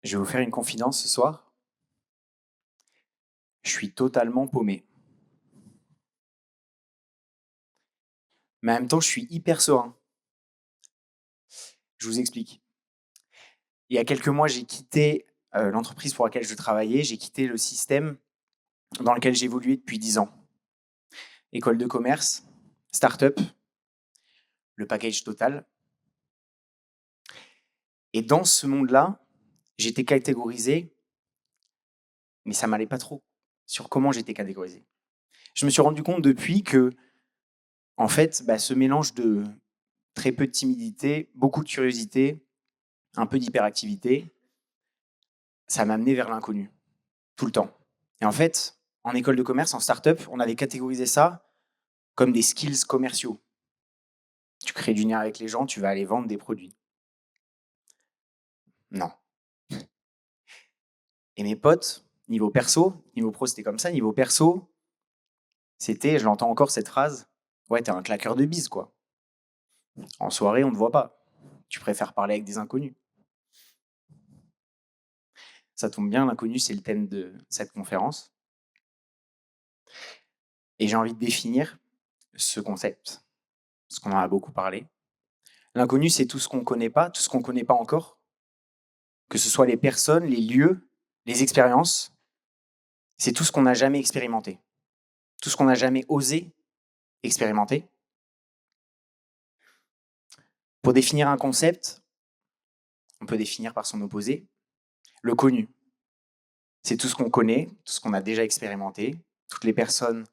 Je vais vous faire une confidence ce soir. Je suis totalement paumé. Mais en même temps, je suis hyper serein. Je vous explique. Il y a quelques mois, j'ai quitté l'entreprise pour laquelle je travaillais. J'ai quitté le système dans lequel j'évoluais depuis 10 ans. École de commerce, start-up, le package total. Et dans ce monde-là, j'étais catégorisé, mais ça m'allait pas trop sur comment j'étais catégorisé. Je me suis rendu compte depuis que, en fait, ce mélange de très peu de timidité, beaucoup de curiosité, un peu d'hyperactivité, ça m'a amené vers l'inconnu, tout le temps. Et en fait, en école de commerce, en start-up, on avait catégorisé ça comme des skills commerciaux. Tu crées du lien avec les gens, tu vas aller vendre des produits. Non. Et mes potes, niveau perso, niveau pro, c'était comme ça, niveau perso, c'était, je l'entends encore cette phrase, ouais, t'es un claqueur de bise, quoi. En soirée, on ne te voit pas. Tu préfères parler avec des inconnus. Ça tombe bien, l'inconnu, c'est le thème de cette conférence. Et j'ai envie de définir ce concept, parce qu'on en a beaucoup parlé. L'inconnu, c'est tout ce qu'on ne connaît pas, tout ce qu'on ne connaît pas encore, que ce soit les personnes, les lieux, les expériences, c'est tout ce qu'on n'a jamais expérimenté, tout ce qu'on n'a jamais osé expérimenter. Pour définir un concept, on peut définir par son opposé, le connu. C'est tout ce qu'on connaît, tout ce qu'on a déjà expérimenté, toutes les personnes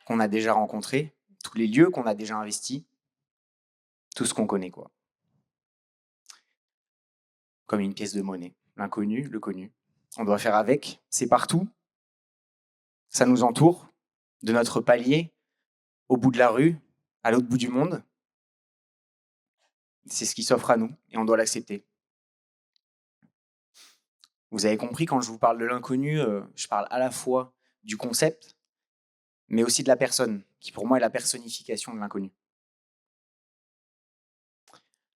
qu'on a déjà rencontrées, tous les lieux qu'on a déjà investis, tout ce qu'on connaît, quoi. Comme une pièce de monnaie. L'inconnu, le connu. On doit faire avec, c'est partout, ça nous entoure, de notre palier, au bout de la rue, à l'autre bout du monde. C'est ce qui s'offre à nous et on doit l'accepter. Vous avez compris, quand je vous parle de l'inconnu, je parle à la fois du concept, mais aussi de la personne, qui pour moi est la personnification de l'inconnu.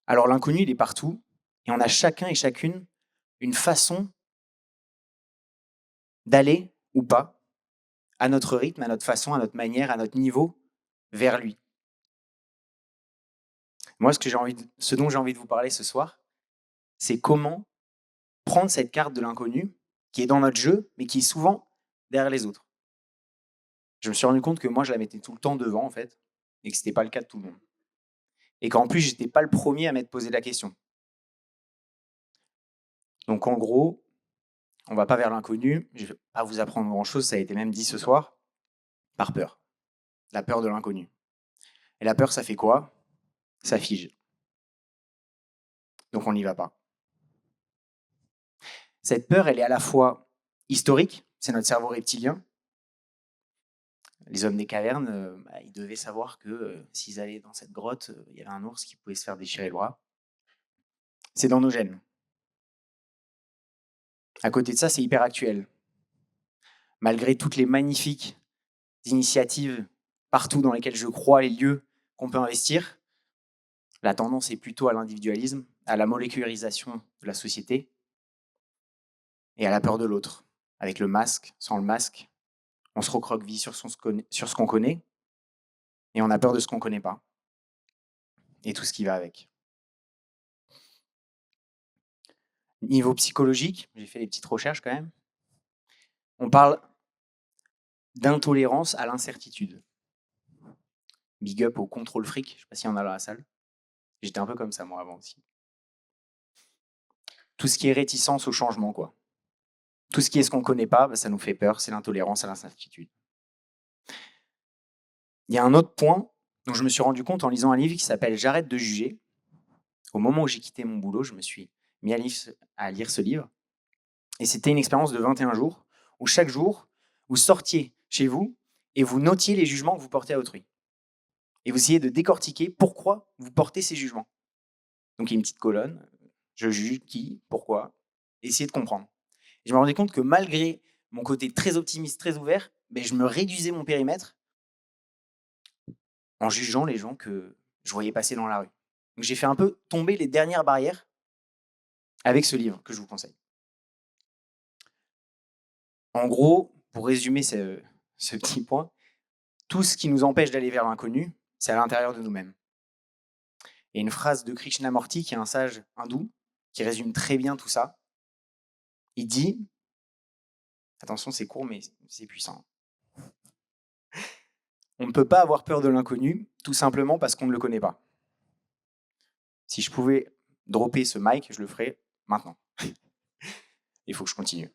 Alors l'inconnu, il est partout, et on a chacun et chacune une façon d'aller ou pas, à notre rythme, à notre façon, à notre manière, à notre niveau, vers lui. Moi, ce dont j'ai envie de vous parler ce soir, c'est comment prendre cette carte de l'inconnu, qui est dans notre jeu, mais qui est souvent derrière les autres. Je me suis rendu compte que moi, je la mettais tout le temps devant, en fait, et que ce n'était pas le cas de tout le monde. Et qu'en plus, je n'étais pas le premier à m'être posé la question. Donc en gros, on ne va pas vers l'inconnu, je ne vais pas vous apprendre grand-chose, ça a été même dit ce soir, par peur. La peur de l'inconnu. Et la peur, ça fait quoi? Ça fige. Donc on n'y va pas. Cette peur, elle est à la fois historique, c'est notre cerveau reptilien. Les hommes des cavernes, ils devaient savoir que s'ils allaient dans cette grotte, il y avait un ours qui pouvait se faire déchirer le bras. C'est dans nos gènes. À côté de ça, c'est hyper actuel. Malgré toutes les magnifiques initiatives partout dans lesquelles je crois, les lieux qu'on peut investir, la tendance est plutôt à l'individualisme, à la molécularisation de la société et à la peur de l'autre. Avec le masque, sans le masque, on se recroqueville sur ce qu'on connaît et on a peur de ce qu'on ne connaît pas et tout ce qui va avec. Niveau psychologique, j'ai fait des petites recherches quand même, on parle d'intolérance à l'incertitude. Big up au contrôle fric, je ne sais pas s'il y en a dans la salle. J'étais un peu comme ça moi avant aussi. Tout ce qui est réticence au changement, quoi. Tout ce qui est ce qu'on ne connaît pas, ça nous fait peur, c'est l'intolérance à l'incertitude. Il y a un autre point dont je me suis rendu compte en lisant un livre qui s'appelle J'arrête de juger. Au moment où j'ai quitté mon boulot, je me suis mis à lire ce livre. Et c'était une expérience de 21 jours où chaque jour, vous sortiez chez vous et vous notiez les jugements que vous portez à autrui. Et vous essayez de décortiquer pourquoi vous portez ces jugements. Donc il y a une petite colonne, je juge qui, pourquoi, et essayez de comprendre. Et je me rendais compte que malgré mon côté très optimiste, très ouvert, je me réduisais mon périmètre en jugeant les gens que je voyais passer dans la rue. Donc j'ai fait un peu tomber les dernières barrières avec ce livre que je vous conseille. En gros, pour résumer ce petit point, tout ce qui nous empêche d'aller vers l'inconnu, c'est à l'intérieur de nous-mêmes. Et une phrase de Krishnamurti, qui est un sage hindou, qui résume très bien tout ça. Il dit, attention c'est court mais c'est puissant, on ne peut pas avoir peur de l'inconnu, tout simplement parce qu'on ne le connaît pas. Si je pouvais dropper ce mic, je le ferais maintenant. Il faut que je continue.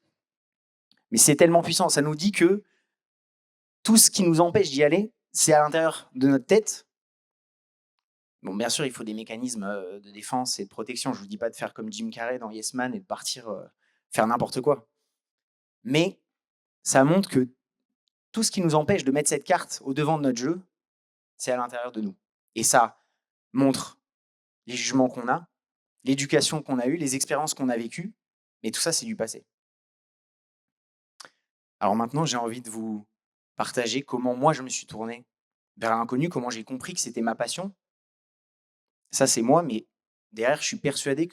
Mais c'est tellement puissant, ça nous dit que tout ce qui nous empêche d'y aller, c'est à l'intérieur de notre tête. Bon, bien sûr, il faut des mécanismes de défense et de protection. Je ne vous dis pas de faire comme Jim Carrey dans Yes Man et de partir faire n'importe quoi. Mais ça montre que tout ce qui nous empêche de mettre cette carte au devant de notre jeu, c'est à l'intérieur de nous. Et ça montre les jugements qu'on a, l'éducation qu'on a eue, les expériences qu'on a vécues, mais tout ça, c'est du passé. Alors maintenant, j'ai envie de vous partager comment moi, je me suis tourné vers l'inconnu, comment j'ai compris que c'était ma passion. Ça, c'est moi, mais derrière, je suis persuadé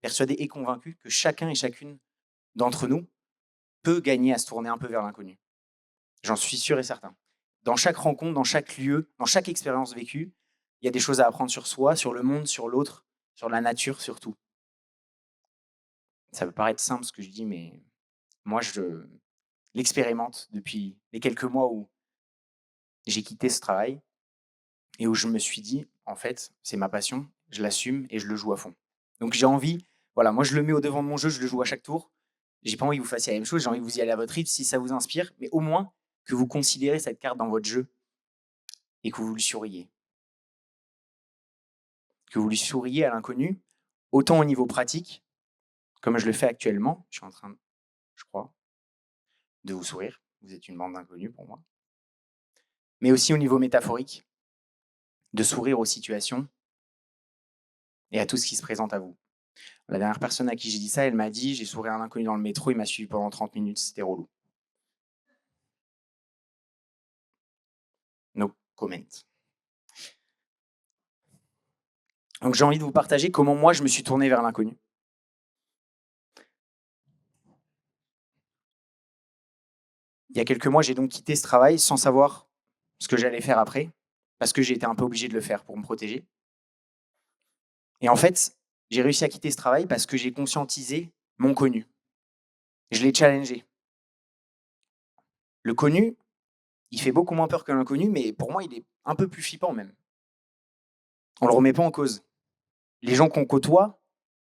et convaincu que chacun et chacune d'entre nous peut gagner à se tourner un peu vers l'inconnu. J'en suis sûr et certain. Dans chaque rencontre, dans chaque lieu, dans chaque expérience vécue, il y a des choses à apprendre sur soi, sur le monde, sur l'autre, sur la nature surtout. Ça peut paraître simple ce que je dis, mais moi, je l'expérimente depuis les quelques mois où j'ai quitté ce travail et où je me suis dit, en fait, c'est ma passion, je l'assume et je le joue à fond. Donc j'ai envie, voilà, moi je le mets au devant de mon jeu, je le joue à chaque tour. J'ai pas envie que vous fassiez la même chose, j'ai envie que vous y allez à votre rythme si ça vous inspire, mais au moins que vous considérez cette carte dans votre jeu et que vous lui souriez. Que vous lui souriez à l'inconnu, autant au niveau pratique, comme je le fais actuellement, je suis en train, je crois, de vous sourire, vous êtes une bande d'inconnus pour moi, mais aussi au niveau métaphorique, de sourire aux situations et à tout ce qui se présente à vous. La dernière personne à qui j'ai dit ça, elle m'a dit, j'ai souri à un inconnu dans le métro, il m'a suivi pendant 30 minutes, c'était relou. No comment. Donc j'ai envie de vous partager comment moi je me suis tourné vers l'inconnu. Il y a quelques mois, j'ai donc quitté ce travail sans savoir ce que j'allais faire après, parce que j'ai été un peu obligé de le faire pour me protéger. Et en fait, j'ai réussi à quitter ce travail parce que j'ai conscientisé mon connu. Je l'ai challengé. Le connu, il fait beaucoup moins peur que l'inconnu, mais pour moi, il est un peu plus flippant même. On le remet pas en cause. Les gens qu'on côtoie,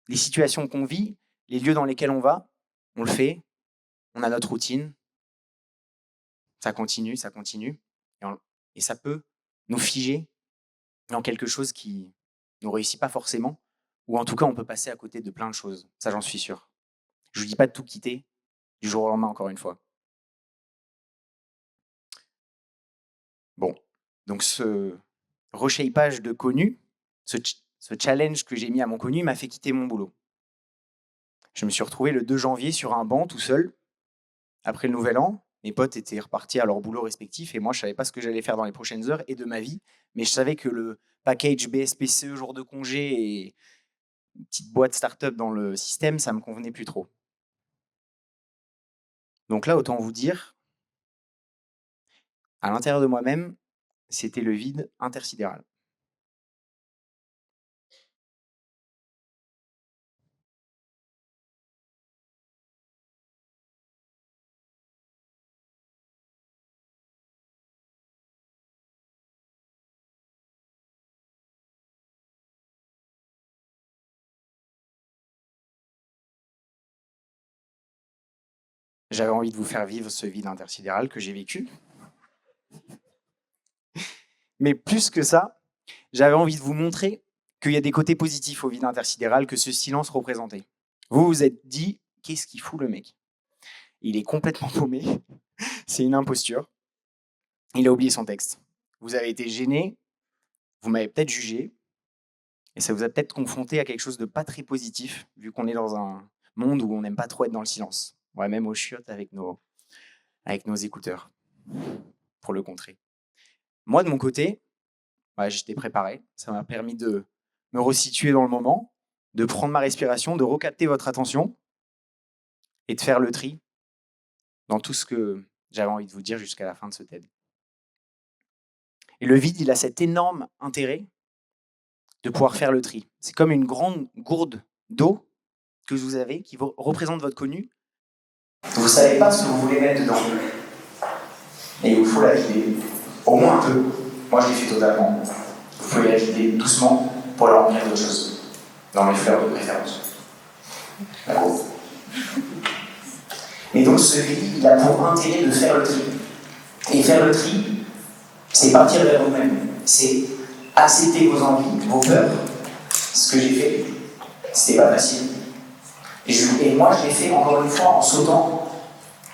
les situations qu'on vit, les lieux dans lesquels on va, on le fait, on a notre routine, ça continue, et ça peut nous figer dans quelque chose qui ne réussit pas forcément, ou en tout cas, on peut passer à côté de plein de choses. Ça, j'en suis sûr. Je vous dis pas de tout quitter du jour au lendemain, encore une fois. Bon, donc ce reshapage de connu, ce challenge que j'ai mis à mon connu m'a fait quitter mon boulot. Je me suis retrouvé le 2 janvier sur un banc tout seul, après le nouvel an. Mes potes étaient repartis à leur boulot respectif et moi, je savais pas ce que j'allais faire dans les prochaines heures et de ma vie, mais je savais que le package BSPCE, jour de congé et une petite boîte start-up dans le système, ça me convenait plus trop. Donc là, autant vous dire, à l'intérieur de moi-même, c'était le vide intersidéral. J'avais envie de vous faire vivre ce vide intersidéral que j'ai vécu. Mais plus que ça, j'avais envie de vous montrer qu'il y a des côtés positifs au vide intersidéral que ce silence représentait. Vous vous êtes dit, qu'est-ce qu'il fout le mec? Il est complètement paumé, c'est une imposture. Il a oublié son texte. Vous avez été gêné, vous m'avez peut-être jugé, et ça vous a peut-être confronté à quelque chose de pas très positif, vu qu'on est dans un monde où on n'aime pas trop être dans le silence. Ouais, même au chiottes avec nos écouteurs, pour le contrer. Moi, de mon côté, ouais, j'étais préparé. Ça m'a permis de me resituer dans le moment, de prendre ma respiration, de recapter votre attention et de faire le tri dans tout ce que j'avais envie de vous dire jusqu'à la fin de ce TED. Et le vide, il a cet énorme intérêt de pouvoir faire le tri. C'est comme une grande gourde d'eau que vous avez qui représente votre connu. Vous ne savez pas ce que vous voulez mettre dedans. Et il vous faut la vider. Au moins un peu. Moi, je l'ai fait totalement. Vous pouvez la vider doucement pour la remplir d'autres choses. Dans les fleurs de préférence. D'accord. Mais donc, ce vide, il a pour intérêt de faire le tri. Et faire le tri, c'est partir vers vous-même. C'est accepter vos envies, vos peurs. Ce que j'ai fait, c'était pas facile. Et moi, je l'ai fait encore une fois en sautant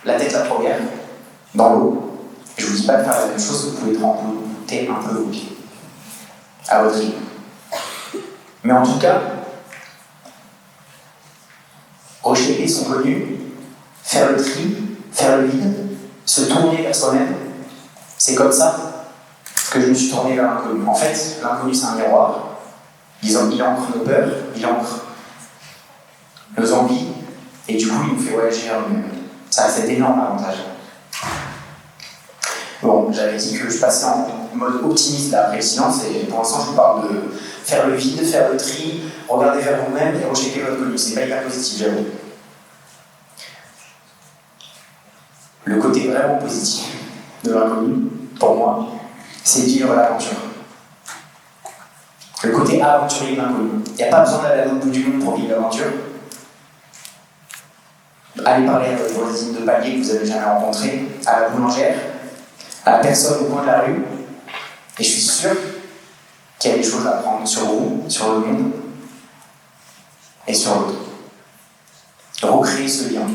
la tête la première dans l'eau. Je vous dis pas de faire la même chose, vous pouvez trembler un peu vos pieds à votre rythme. Mais en tout cas, rejeter son connu, faire le tri, faire le vide, se tourner vers soi-même, c'est comme ça que je me suis tourné vers l'inconnu. En fait, l'inconnu, c'est un miroir. Il ancre nos peurs, il ancre nos envies, et du coup, il nous fait voyager vers nous-mêmes. Ça a cet énorme avantage. Bon, j'avais dit que je passais en mode optimiste là, après le silence, et pour l'instant, je vous parle de faire le vide, faire le tri, regarder vers vous-même et rejeter votre connu. C'est pas hyper positif, j'avoue. Le côté vraiment positif de l'inconnu, pour moi, c'est vivre l'aventure. Le côté aventurier de l'inconnu. Il n'y a pas besoin d'aller à l'autre bout du monde pour vivre l'aventure. Allez parler à votre voisine de palier que vous n'avez jamais rencontrée, à la boulangère, à la personne au coin de la rue, et je suis sûr qu'il y a des choses à apprendre sur vous, sur le monde, et sur l'autre. Recréer ce lien.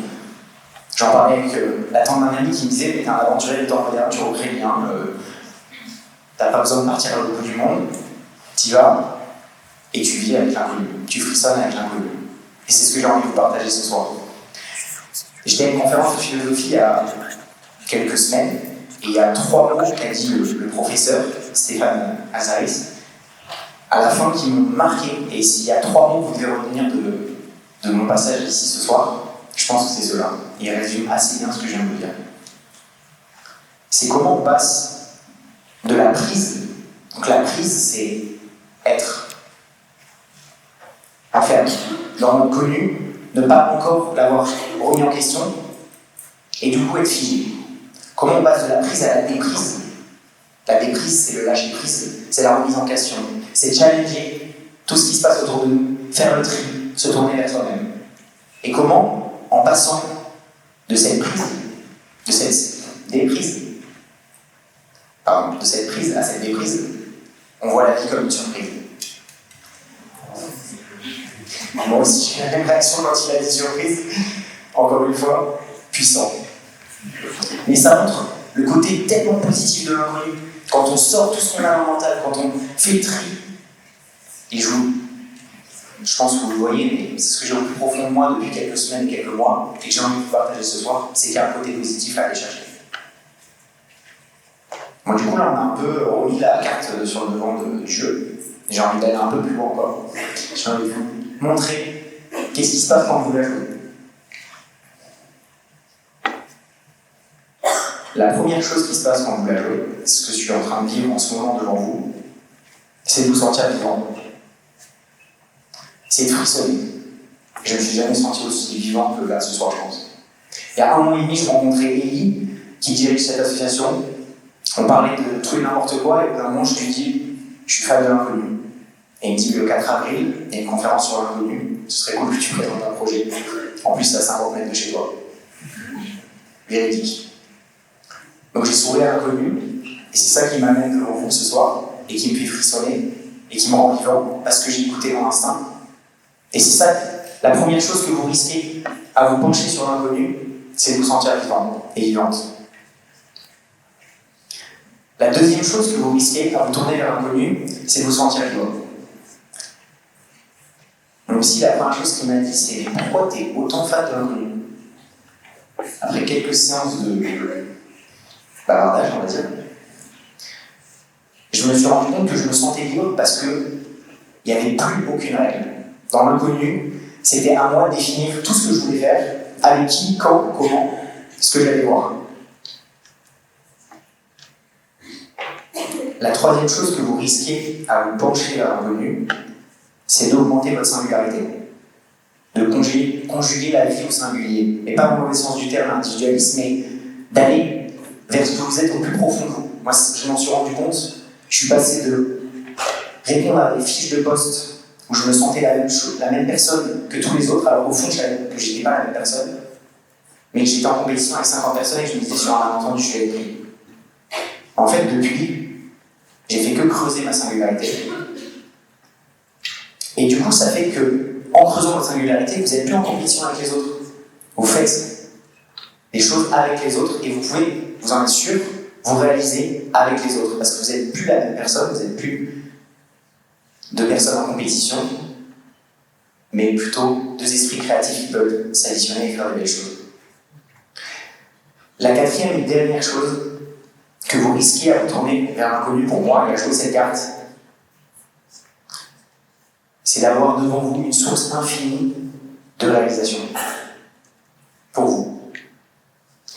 J'en parlais avec la tante d'un ami qui me disait « T'es un aventurier du temps moderne, tu recrées le lien, t'as pas besoin de partir à l'autre bout du monde, t'y vas, et tu vis avec l'inconnu, tu frissonnes avec l'inconnu. » Et c'est ce que j'ai envie de vous partager ce soir. J'étais à une conférence de philosophie il y a quelques semaines, et il y a 3 mots qu'a dit le professeur Stéphane Azaris, à la fin qui m'ont marqué. Et s'il y a 3 mots que vous devez retenir de mon passage ici ce soir, je pense que c'est ceux-là. Ils résument assez bien ce que je viens de vous dire. C'est comment on passe de la prise. Donc la prise, c'est être enfermé dans le connu, ne pas encore l'avoir remis en question, et du coup être figé. Comment on passe de la prise à la déprise? La déprise, c'est le lâcher prise, c'est la remise en question, c'est challenger tout ce qui se passe autour de nous, faire le tri, se tourner vers soi-même. Et comment, en passant de cette prise, de cette déprise, de cette prise à cette déprise, on voit la vie comme une surprise. Moi aussi, j'ai eu la même réaction quand il a dit surprise, encore une fois, puissant. Mais ça montre le côté tellement positif de l'inconnu. Quand on sort tout ce qu'on a dans le mental, quand on fait le tri, et je pense que vous le voyez, mais c'est ce que j'ai au plus profond de moi depuis quelques semaines, quelques mois, et que j'ai envie de vous partager ce soir, c'est qu'il y a un côté positif à aller chercher. Moi, du coup, là, on a un peu remis la carte sur le devant du jeu. J'ai envie d'aller un peu plus loin encore. J'ai envie de vous montrer qu'est-ce qui se passe quand vous la jouez. La première chose qui se passe quand vous la jouez, c'est ce que je suis en train de vivre en ce moment devant vous, c'est de vous sentir vivant. C'est de frissonner. Je ne me suis jamais senti aussi vivant que là ce soir, je pense. Il y a 1 mois et demi, je rencontrais Elie, qui dirige cette association. On parlait de tout et n'importe quoi, et d'un moment, je lui dis, je suis fan de l'inconnu. Et il me dit, le 4 avril, il y a une conférence sur l'inconnu, ce serait cool que tu présentes un projet. En plus, c'est à 50 mètres de chez toi. Véridique. Donc j'ai souri à l'inconnu, et c'est ça qui m'amène devant vous ce soir, et qui me fait frissonner, et qui me rend vivant, parce que j'ai écouté mon instinct. Et c'est ça, la première chose que vous risquez à vous pencher sur l'inconnu, c'est de vous sentir vivant et vivante. La deuxième chose que vous risquez à vous tourner vers l'inconnu, c'est de vous sentir vivant. Donc aussi, la première chose qu'il m'a dit, c'est pourquoi tu es autant fan de l'inconnu? Après quelques séances de bavardage, on va dire, je me suis rendu compte que je me sentais libre parce qu'il n'y avait plus aucune règle. Dans l'inconnu, c'était à moi de définir tout ce que je voulais faire, avec qui, quand, comment, ce que j'allais voir. La troisième chose que vous risquez à vous pencher vers l'inconnu, c'est d'augmenter votre singularité. De conjuguer la vie au singulier. Et pas dans le mauvais sens du terme individualiste, mais d'aller vers ce que vous êtes au plus profond de vous. Moi, je m'en suis rendu compte, je suis passé de répondre à des fiches de poste où je me sentais la même personne que tous les autres, alors qu'au fond, je savais que j'étais pas la même personne, mais que j'étais en compétition avec 50 personnes et que je me disais sur un malentendu, je suis allé pris. En fait, depuis, j'ai fait que creuser ma singularité. Et du coup, ça fait que, en creusant votre singularité, vous n'êtes plus en compétition avec les autres. Vous faites des choses avec les autres et vous pouvez, vous en êtes sûr, vous réaliser avec les autres. Parce que vous n'êtes plus la même personne, vous n'êtes plus deux personnes en compétition, mais plutôt deux esprits créatifs qui peuvent s'additionner et faire de belles choses. La quatrième et dernière chose que vous risquez à vous tourner vers l'inconnu pour moi et à jouer cette carte, c'est d'avoir devant vous une source infinie de réalisation. Pour vous.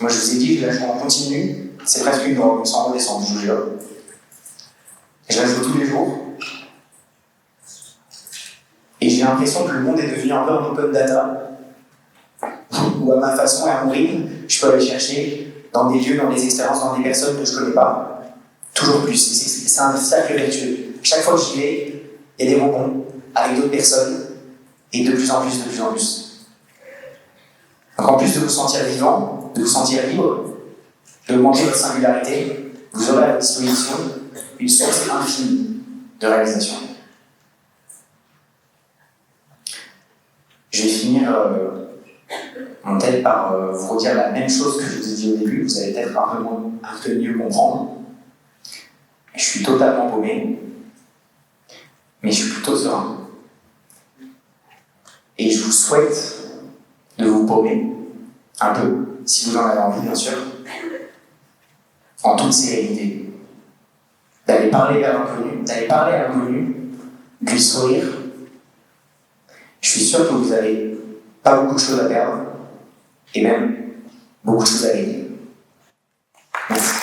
Moi, je vous ai dit que là, je en continu, c'est presque une drogue, sans redescendre, je vous jure. Et je la joue tous les jours. Et j'ai l'impression que le monde est devenu un peu un open data, où à ma façon et à mon rythme, je peux aller chercher dans des lieux, dans des expériences, dans des personnes que je ne connais pas, toujours plus. C'est un cercle vertueux. Chaque fois que j'y vais, il y a des rebonds avec d'autres personnes, et de plus en plus, de plus en plus. Donc en plus de vous sentir vivant, de vous sentir libre, d'augmenter votre singularité, vous aurez à votre disposition une source infinie de réalisation. Je vais finir mon TED par vous redire la même chose que je vous ai dit au début, vous allez peut-être un peu mieux comprendre. Je suis totalement paumé, mais je suis plutôt serein. Et je vous souhaite de vous paumer un peu, si vous en avez envie bien sûr, en toute sérénité, d'aller parler à l'inconnu, de lui sourire. Je suis sûr que vous n'avez pas beaucoup de choses à perdre, et même beaucoup de choses à gagner. Merci.